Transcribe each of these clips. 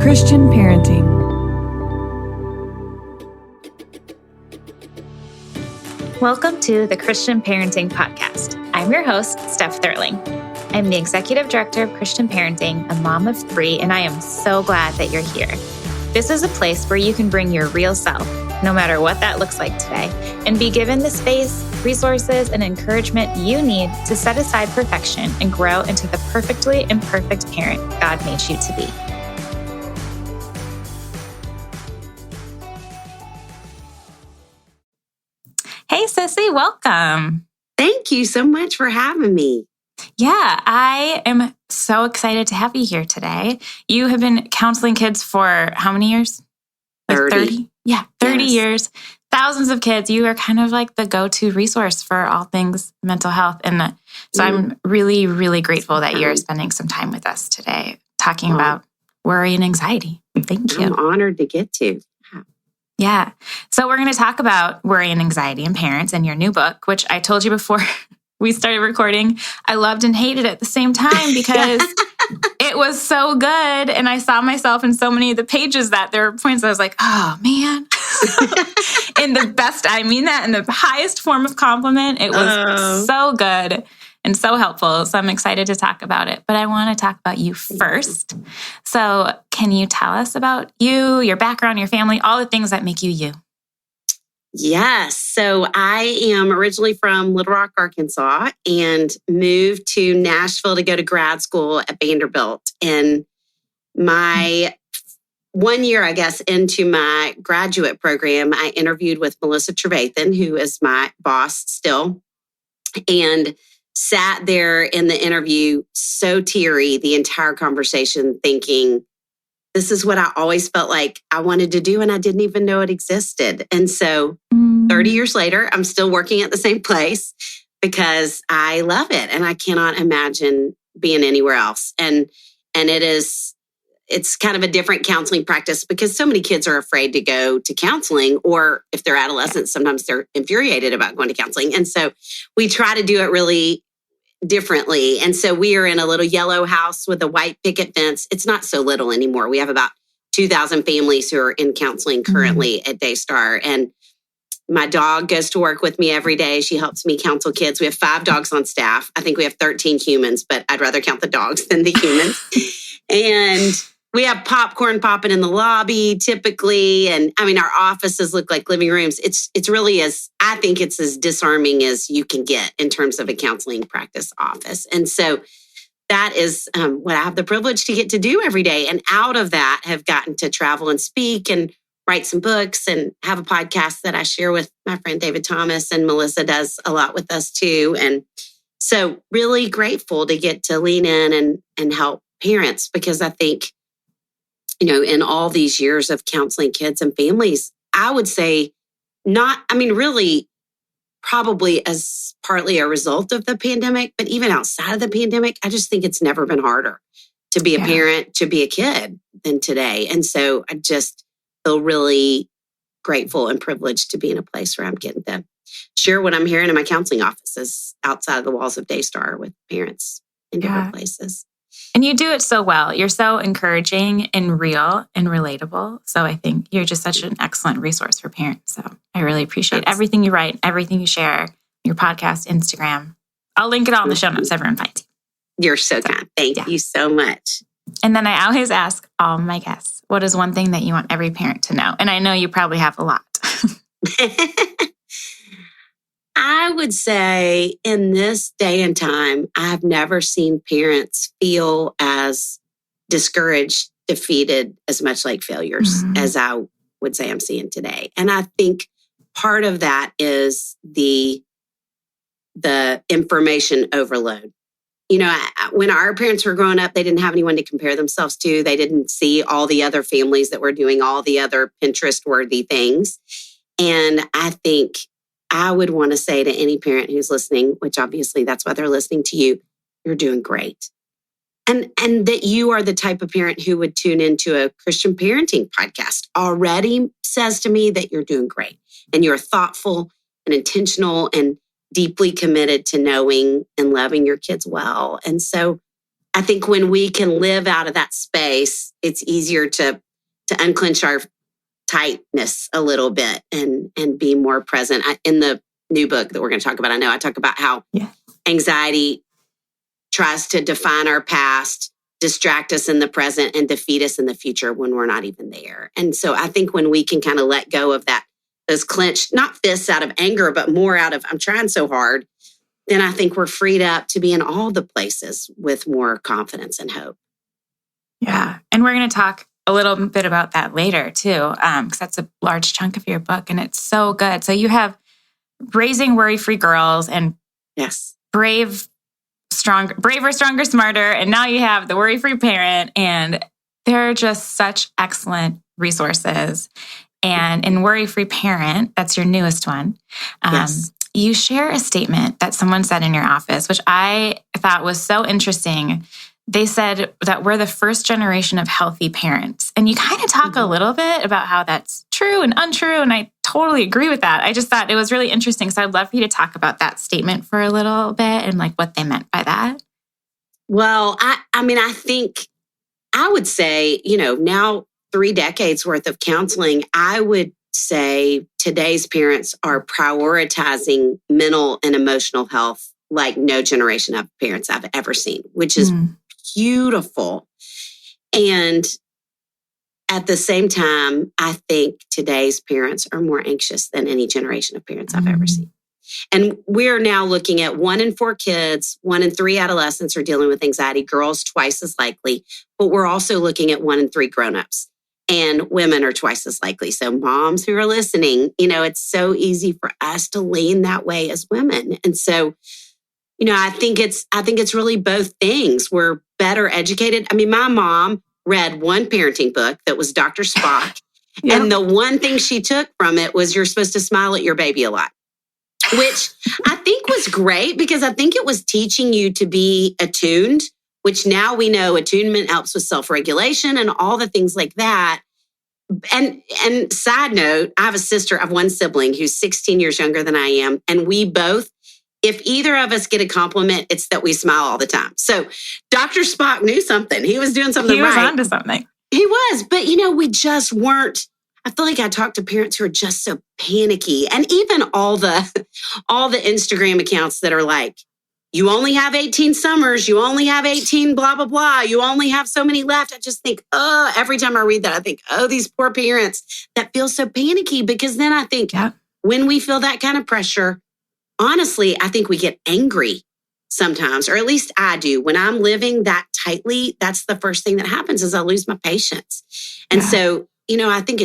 Christian Parenting. Welcome to the Christian Parenting Podcast. I'm your host, Steph Thurling. I'm the Executive Director of Christian Parenting, a mom of 3, and I am so glad that you're here. This is a place where you can bring your real self, no matter what that looks like today, and be given the space, resources, and encouragement you need to set aside perfection and grow into the perfectly imperfect parent God made you to be. Hey, Sissy, welcome. Thank you so much for having me. Yeah, I am so excited to have you here today. You have been counseling kids for how many years? 30. Yeah, 30 Yes. years. Thousands of kids. You are kind of like the go-to resource for all things mental health. And so I'm really, really grateful that you're spending some time with us today talking about worry and anxiety. Thank you. I'm honored to get to. Yeah. So we're going to talk about worry and anxiety in parents and your new book, which I told you before we started recording, I loved and hated at the same time because it was so good. And I saw myself in so many of the pages that there were points I was like, oh man, in the best, I mean that in the highest form of compliment. It was so good and so helpful. So I'm excited to talk about it, but I want to talk about you first. So can you tell us about you, your background, your family, all the things that make you you? Yes. So I am originally from Little Rock, Arkansas, and moved to Nashville to go to grad school at Vanderbilt. And my 1 year, I guess, into my graduate program, I interviewed with Melissa Trevathan, who is my boss still, and sat there in the interview so teary the entire conversation thinking, this is what I always felt like I wanted to do, and I didn't even know it existed. And so 30 years later, I'm still working at the same place because I love it, and I cannot imagine being anywhere else. And it's kind of a different counseling practice because so many kids are afraid to go to counseling, or if they're adolescents, sometimes they're infuriated about going to counseling. And so we try to do it really differently. And so we are in a little yellow house with a white picket fence. It's not so little anymore. We have about 2,000 families who are in counseling currently at Daystar. And my dog goes to work with me every day. She helps me counsel kids. We have 5 dogs on staff. I think we have 13 humans, but I'd rather count the dogs than the humans. And we have popcorn popping in the lobby typically. And I mean, our offices look like living rooms. It's really I think it's as disarming as you can get in terms of a counseling practice office. And so that is what I have the privilege to get to do every day. And out of that, have gotten to travel and speak and write some books and have a podcast that I share with my friend David Thomas, and Melissa does a lot with us too. And so really grateful to get to lean in and help parents, because I think, in all these years of counseling kids and families, I would say really probably as partly a result of the pandemic, but even outside of the pandemic, I just think it's never been harder to be a parent, to be a kid than today. And so I just feel really grateful and privileged to be in a place where I'm getting to share what I'm hearing in my counseling offices outside of the walls of Daystar with parents in different places. And you do it so well. You're so encouraging and real and relatable. So I think you're just such an excellent resource for parents. So I really appreciate everything you write, everything you share, your podcast, Instagram. I'll link it all in the show notes. Everyone finds you. You're so kind. Thank you so much. And then I always ask all my guests, what is one thing that you want every parent to know? And I know you probably have a lot. I would say in this day and time, I've never seen parents feel as discouraged, defeated, as much like failures as I would say I'm seeing today. And I think part of that is the information overload. When our parents were growing up, they didn't have anyone to compare themselves to. They didn't see all the other families that were doing all the other Pinterest-worthy things. And I think I would want to say to any parent who's listening, which obviously that's why they're listening to you, you're doing great. And that you are the type of parent who would tune into a Christian parenting podcast already says to me that you're doing great. And you're thoughtful and intentional and deeply committed to knowing and loving your kids well. And so I think when we can live out of that space, it's easier to unclench our tightness a little bit and be more present. In the new book that we're going to talk about, I know I talk about how anxiety tries to define our past, distract us in the present, and defeat us in the future when we're not even there. And so I think when we can kind of let go of that, those clenched, not fists out of anger, but more out of, I'm trying so hard, then I think we're freed up to be in all the places with more confidence and hope. Yeah. And we're going to talk a little bit about that later too, because that's a large chunk of your book and it's so good. So you have Raising Worry-Free Girls and Braver, Stronger, Smarter. And now you have The Worry-Free Parent, and they're just such excellent resources. And in Worry-Free Parent, that's your newest one. You share a statement that someone said in your office, which I thought was so interesting. They said that we're the first generation of healthy parents. And you kind of talk a little bit about how that's true and untrue. And I totally agree with that. I just thought it was really interesting. So I'd love for you to talk about that statement for a little bit and like what they meant by that. Well, I mean, I think I would say, now 3 decades worth of counseling, I would say today's parents are prioritizing mental and emotional health like no generation of parents I've ever seen, which is beautiful. And at the same time, I think today's parents are more anxious than any generation of parents I've ever seen. And we're now looking at 1 in 4 kids, 1 in 3 adolescents are dealing with anxiety, girls twice as likely, but we're also looking at 1 in 3 grownups. And women are twice as likely. So moms who are listening, it's so easy for us to lean that way as women. And so, I think it's really both things. We're better educated. I mean, my mom read one parenting book that was Dr. Spock. And the one thing she took from it was you're supposed to smile at your baby a lot, which I think was great because I think it was teaching you to be attuned, which now we know attunement helps with self-regulation and all the things like that. And side note, I have one sibling who's 16 years younger than I am. And we both, if either of us get a compliment, it's that we smile all the time. So Dr. Spock knew something. He was doing something right. He was onto something. He was. But, we just weren't. I feel like I talk to parents who are just so panicky. And even all the Instagram accounts that are like, you only have 18 summers, you only have 18 blah, blah, blah, you only have so many left. I just think, every time I read that, I think, these poor parents that feel so panicky. Because then I think when we feel that kind of pressure, honestly, I think we get angry sometimes, or at least I do. When I'm living that tightly, that's the first thing that happens is I lose my patience. And so, I think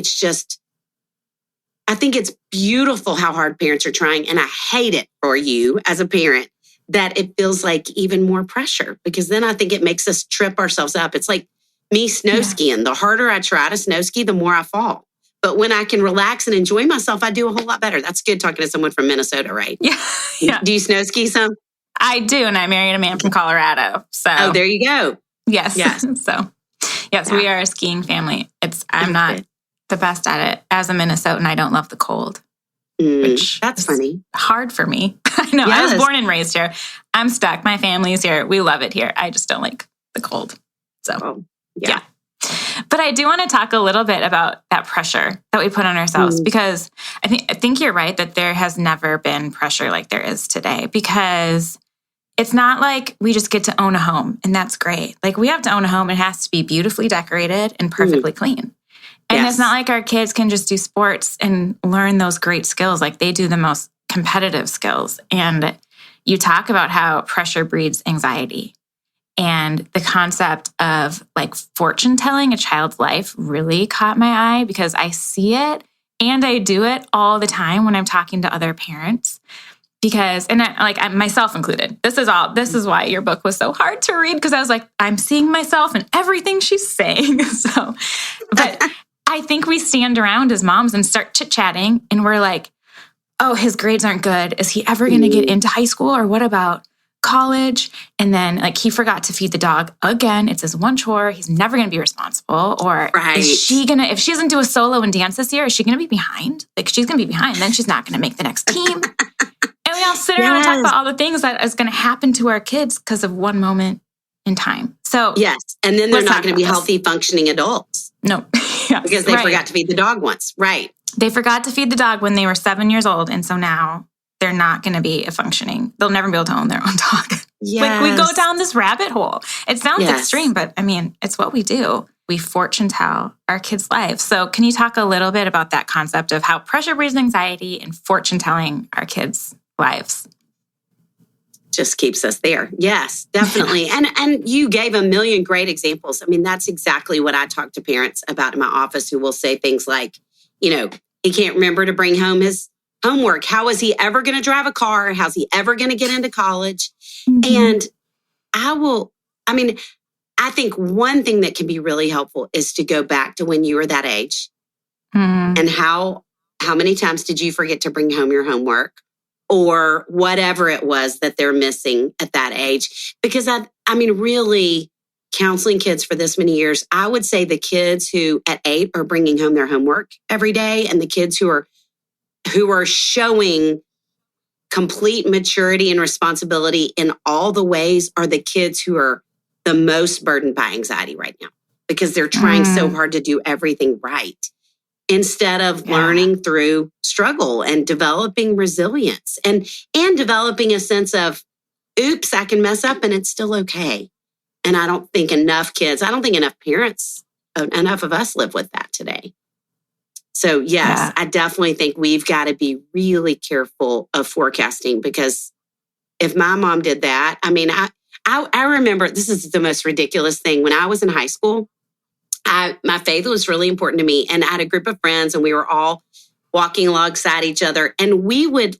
it's beautiful how hard parents are trying. And I hate it for you as a parent that it feels like even more pressure, because then I think it makes us trip ourselves up. It's like me snow skiing. The harder I try to snow ski, the more I fall. But when I can relax and enjoy myself, I do a whole lot better. That's good talking to someone from Minnesota, right? Yeah. Do you snow ski some? I do. And I married a man from Colorado. So there you go. Yes. So we are a skiing family. I'm not the best at it. As a Minnesotan, I don't love the cold. Which that's funny. Hard for me. I know. Yes. I was born and raised here. I'm stuck. My family's here. We love it here. I just don't like the cold. So, yeah. But I do want to talk a little bit about that pressure that we put on ourselves, because I think you're right that there has never been pressure like there is today, because it's not like we just get to own a home and that's great. Like we have to own a home. It has to be beautifully decorated and perfectly clean. And it's not like our kids can just do sports and learn those great skills. Like they do the most competitive skills. And you talk about how pressure breeds anxiety. And the concept of like fortune telling a child's life really caught my eye, because I see it and I do it all the time when I'm talking to other parents. Because, and I myself included, this is why your book was so hard to read, because I was like, I'm seeing myself in everything she's saying. But I think we stand around as moms and start chit-chatting and we're like, oh, his grades aren't good. Is he ever going to get into high school? Or what about college? And then like he forgot to feed the dog again. It's his one chore. He's never going to be responsible. Or is she going to, if she doesn't do a solo and dance this year, is she going to be behind? Like she's going to be behind. Then she's not going to make the next team. And we all sit around and talk about all the things that is going to happen to our kids because of one moment in time. So yes. And then they're let's not talk going to be about healthy, functioning adults. No. Yes, because they forgot to feed the dog once. Right. They forgot to feed the dog when they were 7 years old. And so now they're not going to be they'll never be able to own their own dog. Yes. Like we go down this rabbit hole. It sounds Yes. extreme, but I mean, it's what we do. We fortune tell our kids' lives. So can you talk a little bit about that concept of how pressure breeds anxiety and fortune telling our kids' lives? Just keeps us there. Yes, definitely. And you gave a million great examples. I mean, that's exactly what I talk to parents about in my office, who will say things like, you know, he can't remember to bring home his homework. How is he ever going to drive a car? How's he ever going to get into college? And I think one thing that can be really helpful is to go back to when you were that age. And how many times did you forget to bring home your homework? Or whatever it was that they're missing at that age. Because really counseling kids for this many years, I would say the kids who at 8 are bringing home their homework every day, and the kids who are showing complete maturity and responsibility in all the ways are the kids who are the most burdened by anxiety right now, because they're trying so hard to do everything right, instead of learning through struggle and developing resilience and developing a sense of, oops, I can mess up and it's still okay. And I don't think enough parents, enough of us live with that today. So yes, I definitely think we've got to be really careful of forecasting, because if my mom did that, I remember, this is the most ridiculous thing. When I was in high school, my faith was really important to me. And I had a group of friends, and we were all walking alongside each other. And we would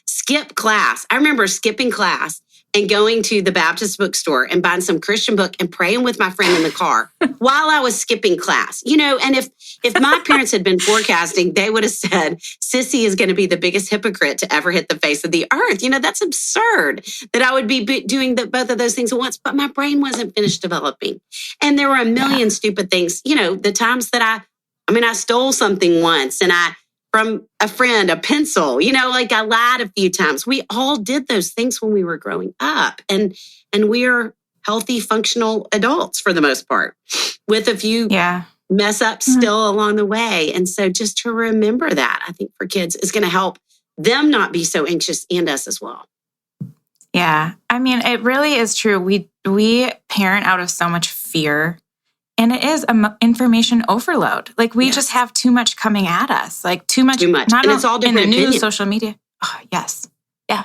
skip class. I remember skipping class and going to the Baptist bookstore and buying some Christian book and praying with my friend in the car while I was skipping class. And if my parents had been forecasting, they would have said, Sissy is going to be the biggest hypocrite to ever hit the face of the earth. That's absurd that I would be doing both of those things at once, but my brain wasn't finished developing. And there were a million stupid things, the times that I stole something once, and from a friend, a pencil, I lied a few times. We all did those things when we were growing up, and we're healthy, functional adults for the most part, with a few mess ups still along the way. And so just to remember that, I think for kids is going to help them not be so anxious, and us as well. Yeah. It really is true. We parent out of so much fear. And it is information overload. Like we just have too much coming at us. Like too much. Not and it's all different in the opinions. news, social media. Oh, yes. Yeah.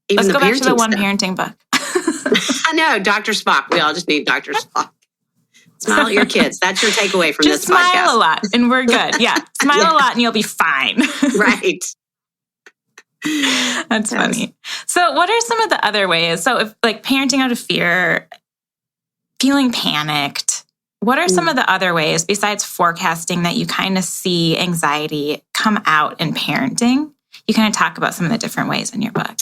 Even Let's go back to the one stuff. parenting book. I know, Dr. Spock. We all just need Dr. Spock. Smile at your kids. That's your takeaway from this podcast. Just smile a lot and we're good. Yeah. Smile a lot and you'll be fine. Right. That's funny. So what are some of the other ways? So if like parenting out of fear, feeling panicked, what are some of the other ways besides forecasting that you kind of see anxiety come out in parenting? You kind of talk about some of the different ways in your book.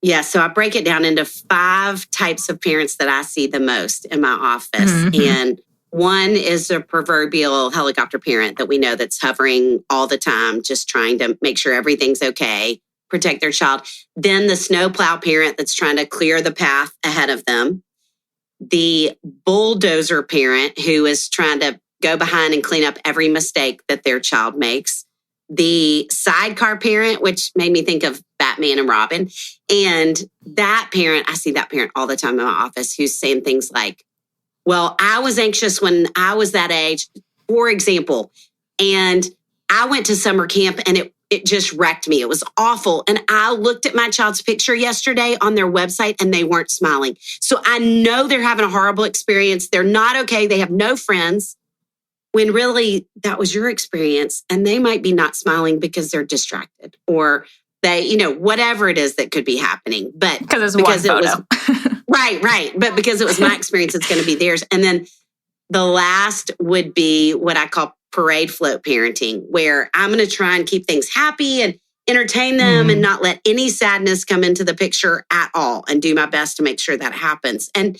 Yeah, so I break it down into 5 types of parents that I see the most in my office. And one is a proverbial helicopter parent that we know that's hovering all the time, just trying to make sure everything's okay, protect their child. Then the snowplow parent that's trying to clear the path ahead of them. The bulldozer parent who is trying to go behind and clean up every mistake that their child makes. The sidecar parent, which made me think of Batman and Robin. And that parent, I see that parent all the time in my office, who's saying things like, well, I was anxious when I was that age, for example, and I went to summer camp and it just wrecked me. It was awful. And I looked at my child's picture yesterday on their website and they weren't smiling. So I know they're having a horrible experience. They're not okay. They have no friends, when really that was your experience. And they might be not smiling because they're distracted, or they, whatever it is that could be happening. But because it was right. But because it was my experience, it's going to be theirs. And then the last would be what I call parade float parenting, where I'm going to try and keep things happy and entertain them and not let any sadness come into the picture at all, and do my best to make sure that happens. And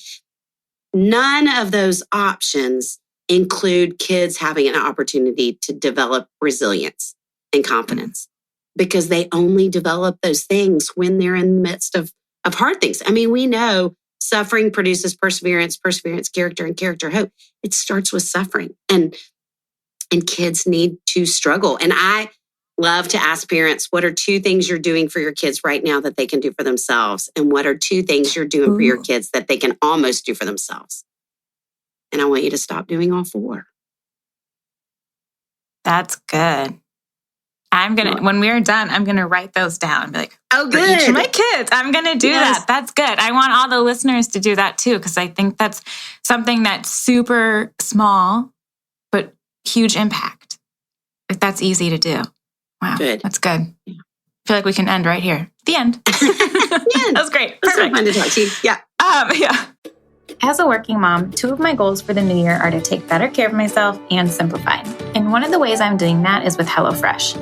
none of those options include kids having an opportunity to develop resilience and confidence, because they only develop those things when they're in the midst of hard things. We know suffering produces perseverance, perseverance, character, and character, hope. It starts with suffering. And kids need to struggle. And I love to ask parents, what are 2 things you're doing for your kids right now that they can do for themselves? And what are 2 things you're doing for your kids that they can almost do for themselves? And I want you to stop doing all 4. That's good. When we're done, I'm going to write those down and be like, oh, good. For each of my kids, I'm going to do that. That's good. I want all the listeners to do that too, because I think that's something that's super small, but huge impact. If that's easy to do. Wow. Good. That's good. Yeah. I feel like we can end right here. The end. That was great. Perfect. So fun to talk to you. Yeah. Yeah. As a working mom, 2 of my goals for the new year are to take better care of myself and simplify. And one of the ways I'm doing that is with HelloFresh.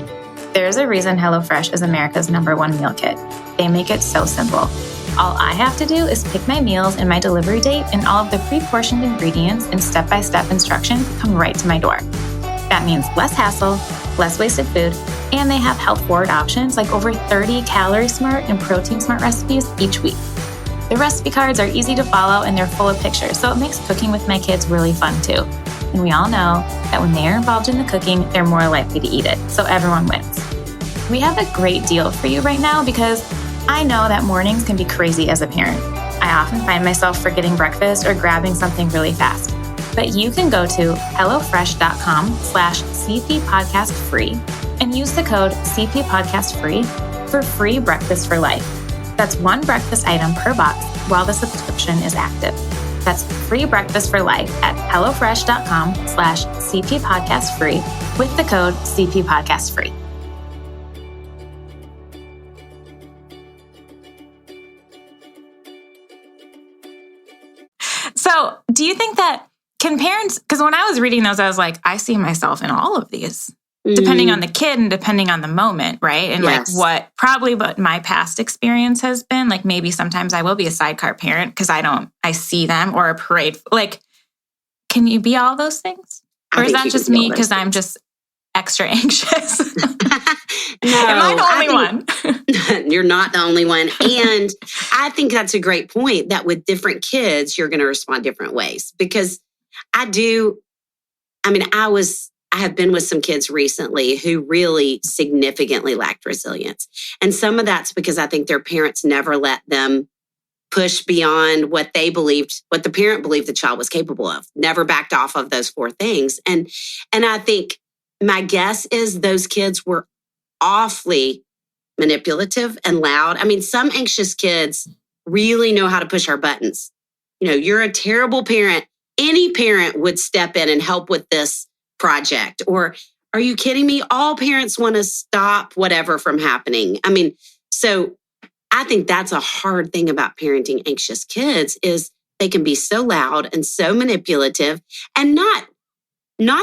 There's a reason HelloFresh is America's #1 meal kit. They make it so simple. All I have to do is pick my meals and my delivery date, and all of the pre-portioned ingredients and step-by-step instructions come right to my door. That means less hassle, less wasted food, and they have health-forward options like over 30 calorie-smart and protein-smart recipes each week. The recipe cards are easy to follow and they're full of pictures, so it makes cooking with my kids really fun too. And we all know that when they are involved in the cooking, they're more likely to eat it, so everyone wins. We have a great deal for you right now because I know that mornings can be crazy as a parent. I often find myself forgetting breakfast or grabbing something really fast. But you can go to hellofresh.com/CPPodcastFree and use the code CPPodcastFree for free breakfast for life. That's 1 breakfast item per box while the subscription is active. That's free breakfast for life at hellofresh.com/CPPodcastFree with the code CPPodcastFree. So do you think that can parents, because when I was reading those, I was like, I see myself in all of these, depending on the kid and depending on the moment, right? And like what my past experience has been, like maybe sometimes I will be a sidecar parent because I see them, or a parade. Like, can you be all those things? Or is that just me because I'm just extra anxious? No, am I the only one? You're not the only one. And I think that's a great point that with different kids, you're going to respond different ways. Because I have been with some kids recently who really significantly lacked resilience. And some of that's because I think their parents never let them push beyond what the parent believed the child was capable of, never backed off of those 4 things. And I think my guess is those kids were awfully manipulative and loud. I mean, some anxious kids really know how to push our buttons. You know, you're a terrible parent. Any parent would step in and help with this project. Or, are you kidding me? All parents want to stop whatever from happening. I mean, so I think that's a hard thing about parenting anxious kids is they can be so loud and so manipulative, and not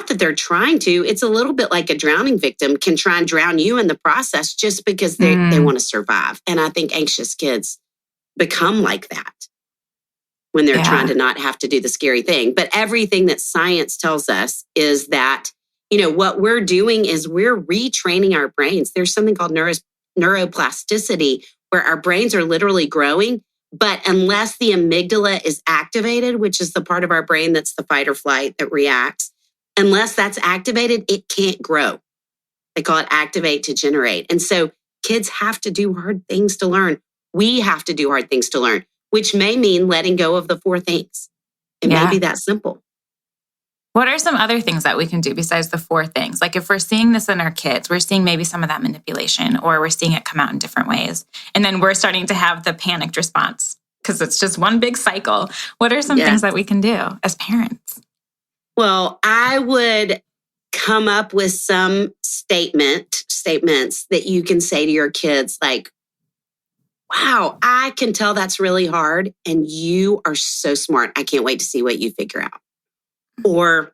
that they're trying to. It's a little bit like a drowning victim can try and drown you in the process just because they want to survive. And I think anxious kids become like that when they're trying to not have to do the scary thing. But everything that science tells us is that, what we're doing is we're retraining our brains. There's something called neuroplasticity where our brains are literally growing. But unless the amygdala is activated, which is the part of our brain that's the fight or flight that reacts, unless that's activated, it can't grow. They call it activate to generate. And so kids have to do hard things to learn. We have to do hard things to learn, which may mean letting go of the 4 things. It may be that simple. What are some other things that we can do besides the 4 things? Like if we're seeing this in our kids, we're seeing maybe some of that manipulation, or we're seeing it come out in different ways. And then we're starting to have the panicked response because it's just one big cycle. What are some things that we can do as parents? Well, I would come up with some statements that you can say to your kids like, wow, I can tell that's really hard and you are so smart. I can't wait to see what you figure out. Or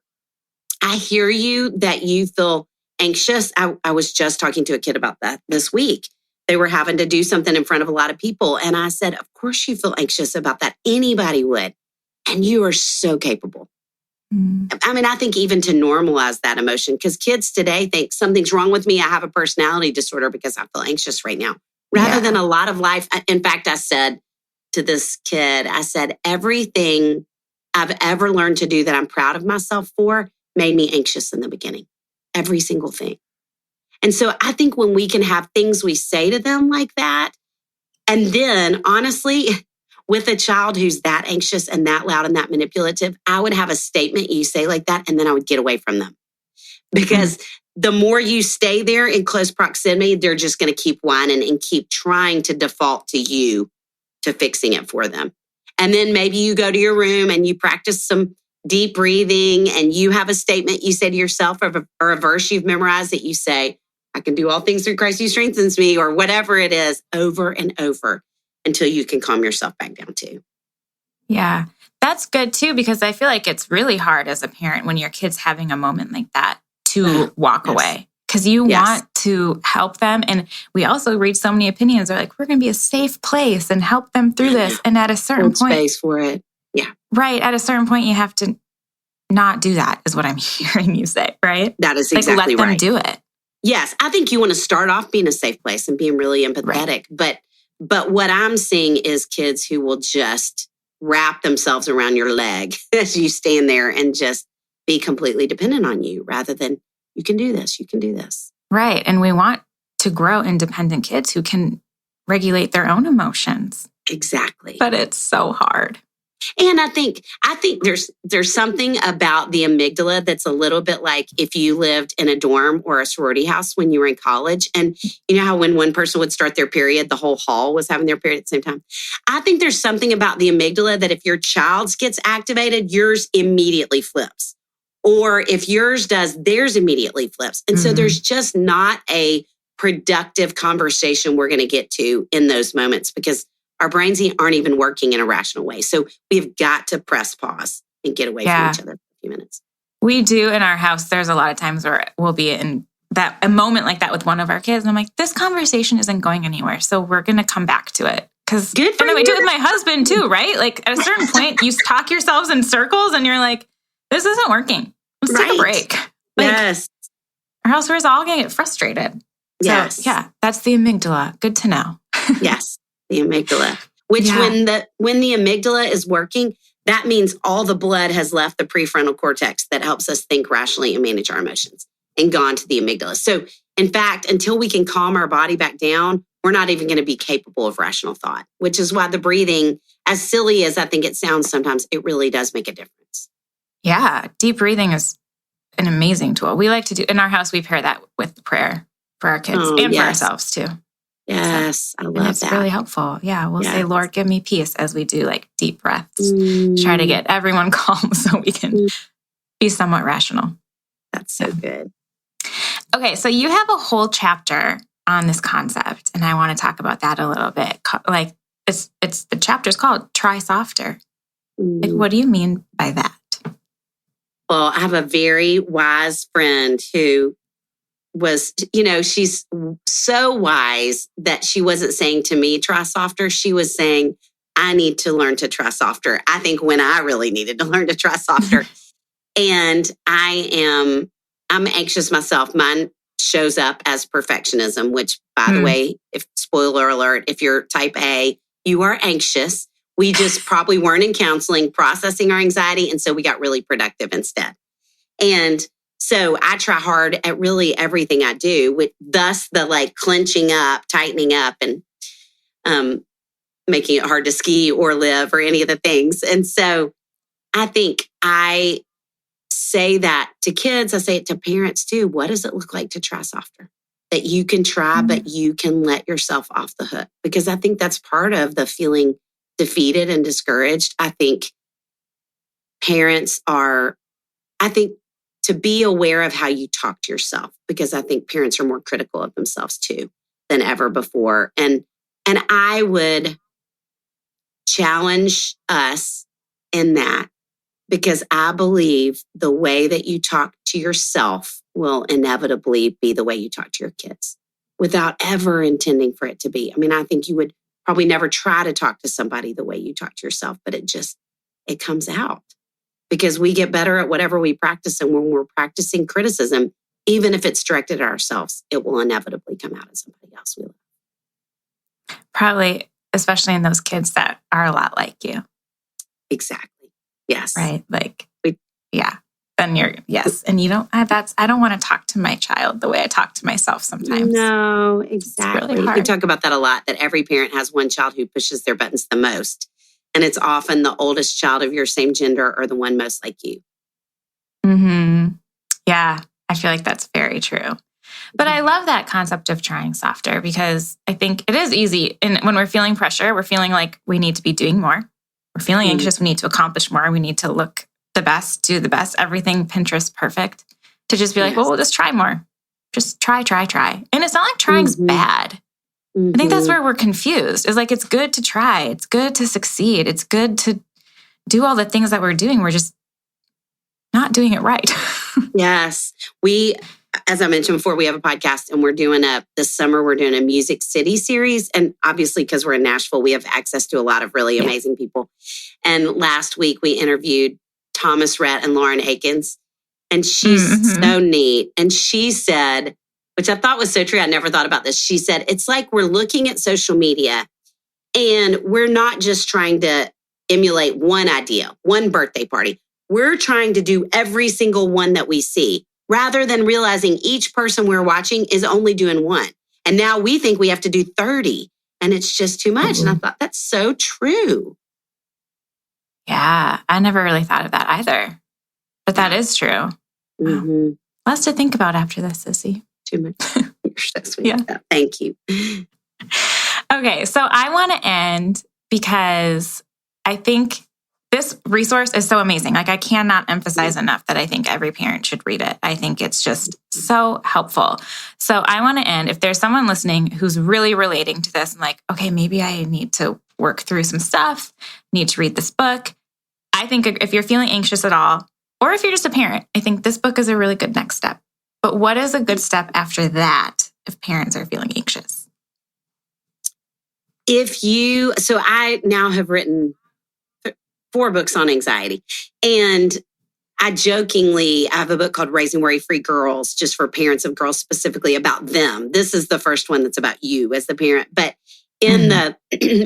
I hear you that you feel anxious. I was just talking to a kid about that this week. They were having to do something in front of a lot of people. And I said, of course you feel anxious about that. Anybody would. And you are so capable. I mean, I think even to normalize that emotion, because kids today think something's wrong with me. I have a personality disorder because I feel anxious right now, rather than a lot of life. In fact, I said, to this kid, I said, everything I've ever learned to do that I'm proud of myself for made me anxious in the beginning. Every single thing. And so I think when we can have things we say to them like that, and then honestly, with a child who's that anxious and that loud and that manipulative, I would have a statement you say like that, and then I would get away from them. Because the more you stay there in close proximity, they're just going to keep whining and keep trying to default to you to fixing it for them. And then maybe you go to your room and you practice some deep breathing and you have a statement you say to yourself or a verse you've memorized that you say, I can do all things through Christ who strengthens me, or whatever it is, over and over until you can calm yourself back down too. Yeah, that's good too, because I feel like it's really hard as a parent when your kid's having a moment like that to walk away, because you want to help them. And we also read so many opinions. They're like, we're going to be a safe place and help them through this. And at a certain point, space for it. Yeah. Right. At a certain point, you have to not do that, is what I'm hearing you say, right? That is exactly let them right. do it. Yes. I think you want to start off being a safe place and being really empathetic. Right. But what I'm seeing is kids who will just wrap themselves around your leg as you stand there and just be completely dependent on you rather than you can do this, you can do this. Right. And we want to grow independent kids who can regulate their own emotions. Exactly. But it's so hard. And I think there's something about the amygdala that's a little bit like if you lived in a dorm or a sorority house when you were in college. And you know how when one person would start their period, the whole hall was having their period at the same time. I think there's something about the amygdala that if your child's gets activated, yours immediately flips. Or if yours does, theirs immediately flips. And so there's just not a productive conversation we're going to get to in those moments because our brains aren't even working in a rational way. So we've got to press pause and get away from each other for a few minutes. We do in our house. There's a lot of times where we'll be in a moment like that with one of our kids. And I'm like, this conversation isn't going anywhere. So we're going to come back to it. Because we do it with my husband too, right? Like at a certain point, you talk yourselves in circles and you're like, this isn't working. Let's take a break. Yes. Or else we're all going to get frustrated. Yes. So, yeah, that's the amygdala. Good to know. Yes. The amygdala, which when the amygdala is working, that means all the blood has left the prefrontal cortex that helps us think rationally and manage our emotions and gone to the amygdala. So in fact, until we can calm our body back down, we're not even going to be capable of rational thought, which is why the breathing, as silly as I think it sounds sometimes, it really does make a difference. Yeah. Deep breathing is an amazing tool. We like to do in our house. We pair that with prayer for our kids and for ourselves too. Yes, I love that. It's really helpful. Yeah, we'll say, Lord, give me peace as we do like deep breaths. Try to get everyone calm so we can be somewhat rational. That's so good. Okay, so you have a whole chapter on this concept, and I want to talk about that a little bit. Like it's the chapter's called Try Softer. Like, what do you mean by that? Well, I have a very wise friend who was, she's so wise that she wasn't saying to me, try softer. She was saying, I need to learn to try softer. I think when I really needed to learn to try softer. And I'm anxious myself. Mine shows up as perfectionism, which by the way, spoiler alert, if you're type A, you are anxious. We just probably weren't in counseling, processing our anxiety. And so we got really productive instead. And so I try hard at really everything I do, with thus the like clenching up, tightening up, and making it hard to ski or live or any of the things. And so I think I say that to kids. I say it to parents too. What does it look like to try softer? That you can try, but you can let yourself off the hook. Because I think that's part of the feeling defeated and discouraged. I think parents to be aware of how you talk to yourself, because I think parents are more critical of themselves too than ever before. And I would challenge us in that, because I believe the way that you talk to yourself will inevitably be the way you talk to your kids without ever intending for it to be. I mean, I think you would probably never try to talk to somebody the way you talk to yourself, but it comes out. Because we get better at whatever we practice. And when we're practicing criticism, even if it's directed at ourselves, it will inevitably come out as somebody else we love. Probably especially in those kids that are a lot like you. Exactly. Yes. Right. Like, yeah. Then yes. And you don't, I don't want to talk to my child the way I talk to myself sometimes. No, exactly. It's really hard. We talk about that a lot, that every parent has one child who pushes their buttons the most. And it's often the oldest child of your same gender or the one most like you. Mm-hmm. Yeah. I feel like that's very true. But I love that concept of trying softer because I think it is easy. And when we're feeling pressure, we're feeling like we need to be doing more. We're feeling anxious. We need to accomplish more. We need to look the best, do the best, everything Pinterest perfect. To just be like, well, we'll just try more. Just try. And it's not like trying's bad. I think that's where we're confused. It's like, it's good to try. It's good to succeed. It's good to do all the things that we're doing. We're just not doing it right. Yes. We, as I mentioned before, we have a podcast and this summer, we're doing a Music City series. And obviously, because we're in Nashville, we have access to a lot of really amazing people. And last week we interviewed Thomas Rhett and Lauren Akins. And she's so neat. And she said, which I thought was so true. I never thought about this. She said, it's like we're looking at social media and we're not just trying to emulate one idea, one birthday party. We're trying to do every single one that we see, rather than realizing each person we're watching is only doing one. And now we think we have to do 30 and it's just too much. And I thought that's so true. Yeah, I never really thought of that either. But that is true. Wow. Lots to think about after this, Sissy. Too much. You're so sweet. Yeah. Thank you. Okay, so I want to end because I think this resource is so amazing. Like, I cannot emphasize enough that I think every parent should read it. I think it's just so helpful. So I want to end, if there's someone listening who's really relating to this and like, okay, maybe I need to work through some stuff, need to read this book. I think if you're feeling anxious at all, or if you're just a parent, I think this book is a really good next step. But what is a good step after that if parents are feeling anxious? So I now have written 4 books on anxiety. And I have a book called Raising Worry-Free Girls, just for parents of girls specifically about them. This is the first one that's about you as the parent. But in the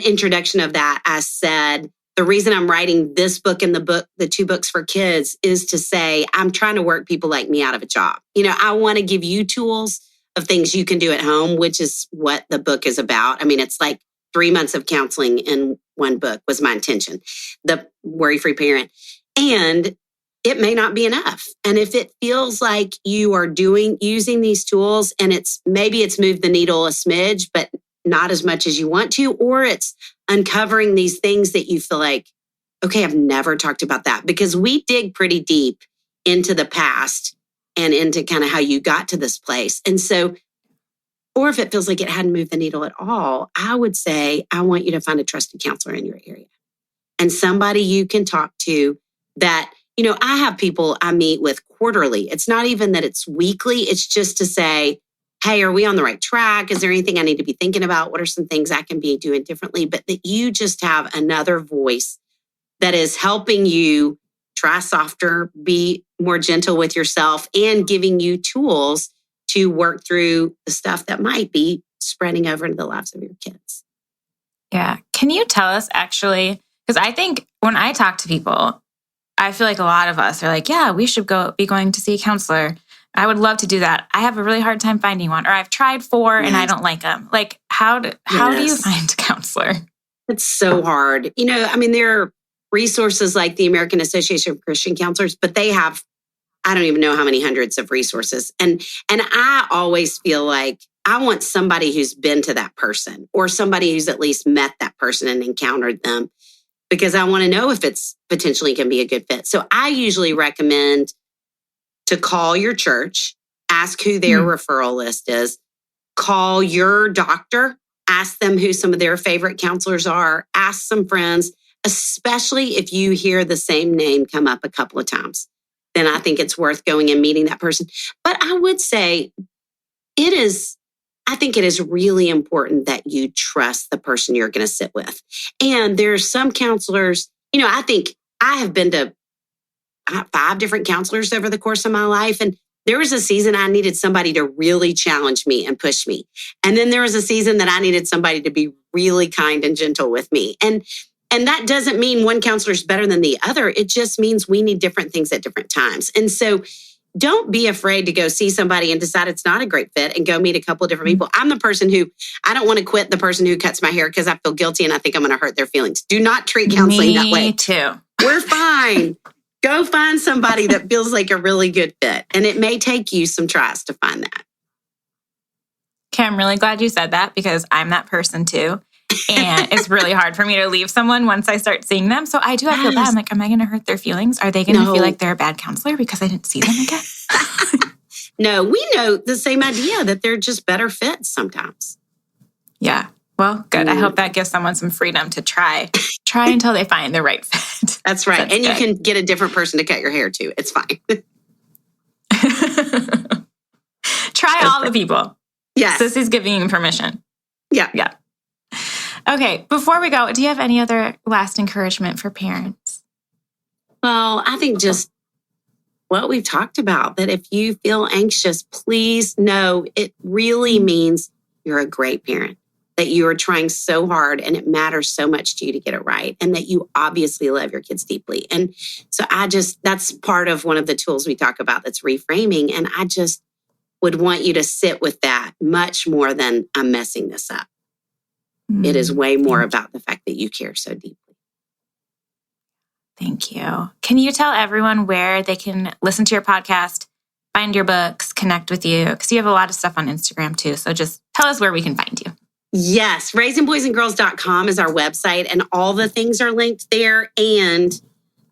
introduction of that, I said, the reason I'm writing this book and the 2 books for kids is to say, I'm trying to work people like me out of a job. I want to give you tools of things you can do at home, which is what the book is about. I mean, it's like 3 months of counseling in one book was my intention, the Worry-Free Parent. And it may not be enough. And if it feels like you are using these tools and maybe it's moved the needle a smidge, but not as much as you want to, or it's uncovering these things that you feel like, okay, I've never talked about that, because we dig pretty deep into the past and into kind of how you got to this place. And so, or if it feels like it hadn't moved the needle at all, I would say, I want you to find a trusted counselor in your area and somebody you can talk to that, I have people I meet with quarterly. It's not even that it's weekly. It's just to say, hey, are we on the right track? Is there anything I need to be thinking about? What are some things I can be doing differently? But that you just have another voice that is helping you try softer, be more gentle with yourself, and giving you tools to work through the stuff that might be spreading over into the lives of your kids. Yeah. Can you tell us actually, because I think when I talk to people, I feel like a lot of us are like, yeah, we should be going to see a counselor. I would love to do that. I have a really hard time finding one, or I've tried 4 and I don't like them. Like, how do you find a counselor? It's so hard. There are resources like the American Association of Christian Counselors, but they have, I don't even know how many hundreds of resources. And I always feel like I want somebody who's been to that person, or somebody who's at least met that person and encountered them, because I want to know if it's potentially can be a good fit. So I usually recommend to call your church, ask who their referral list is, call your doctor, ask them who some of their favorite counselors are, ask some friends, especially if you hear the same name come up a couple of times. Then I think it's worth going and meeting that person. But I would say I think it is really important that you trust the person you're going to sit with. And there's some counselors, I think I have been to 5 different counselors over the course of my life. And There was a season I needed somebody to really challenge me and push me. And then there was a season that I needed somebody to be really kind and gentle with me. And that doesn't mean one counselor is better than the other. It just means we need different things at different times. And so don't be afraid to go see somebody and decide it's not a great fit and go meet a couple of different people. I'm the person who, I don't want to quit the person who cuts my hair because I feel guilty and I think I'm going to hurt their feelings. Do not treat counseling that way. Me too. We're fine. Go find somebody that feels like a really good fit. And it may take you some tries to find that. Okay, I'm really glad you said that because I'm that person too. And it's really hard for me to leave someone once I start seeing them. So I feel bad. I'm like, am I going to hurt their feelings? Are they going to feel like they're a bad counselor because I didn't see them again? No, we know the same idea that they're just better fits sometimes. Yeah. Well, good. I hope that gives someone some freedom to try until they find the right fit. That's right. And you can get a different person to cut your hair too. It's fine. Try all the people. Yes. Sissy's giving you permission. Yeah. Yeah. Okay. Before we go, do you have any other last encouragement for parents? Well, I think just what we've talked about, that if you feel anxious, please know it really means you're a great parent, that you are trying so hard and it matters so much to you to get it right, and that you obviously love your kids deeply. And so that's part of one of the tools we talk about, that's reframing. And I just would want you to sit with that much more than I'm messing this up. It is way more about the fact that you care so deeply. Thank you. Can you tell everyone where they can listen to your podcast, find your books, connect with you? Because you have a lot of stuff on Instagram too. So just tell us where we can find you. Yes. raisingboysandgirls.com is our website, and all the things are linked there. And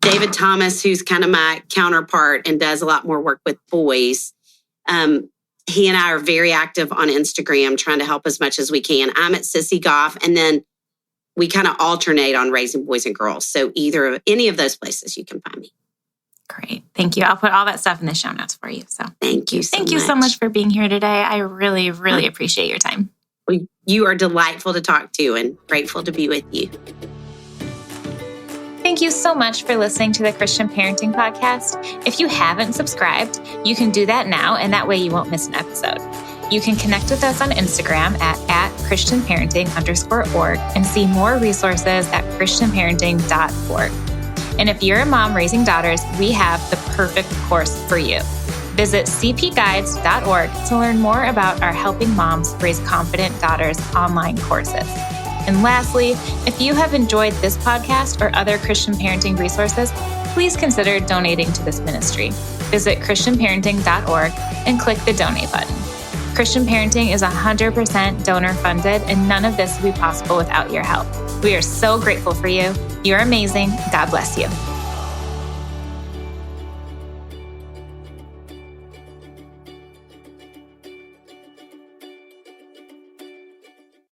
David Thomas, who's kind of my counterpart and does a lot more work with boys, he and I are very active on Instagram, trying to help as much as we can. I'm at Sissy Goff, and then we kind of alternate on Raising Boys and Girls. So any of those places you can find me. Great. Thank you. I'll put all that stuff in the show notes for you. So thank you so much for being here today. I really, really appreciate your time. Well, you are delightful to talk to and grateful to be with you. Thank you so much for listening to the Christian Parenting Podcast. If you haven't subscribed, you can do that now, and that way you won't miss an episode. You can connect with us on Instagram at ChristianParenting_org and see more resources at ChristianParenting.org. And if you're a mom raising daughters, we have the perfect course for you. Visit cpguides.org to learn more about our Helping Moms Raise Confident Daughters online courses. And lastly, if you have enjoyed this podcast or other Christian parenting resources, please consider donating to this ministry. Visit ChristianParenting.org and click the donate button. Christian Parenting is 100% donor funded, and none of this would be possible without your help. We are so grateful for you. You're amazing. God bless you.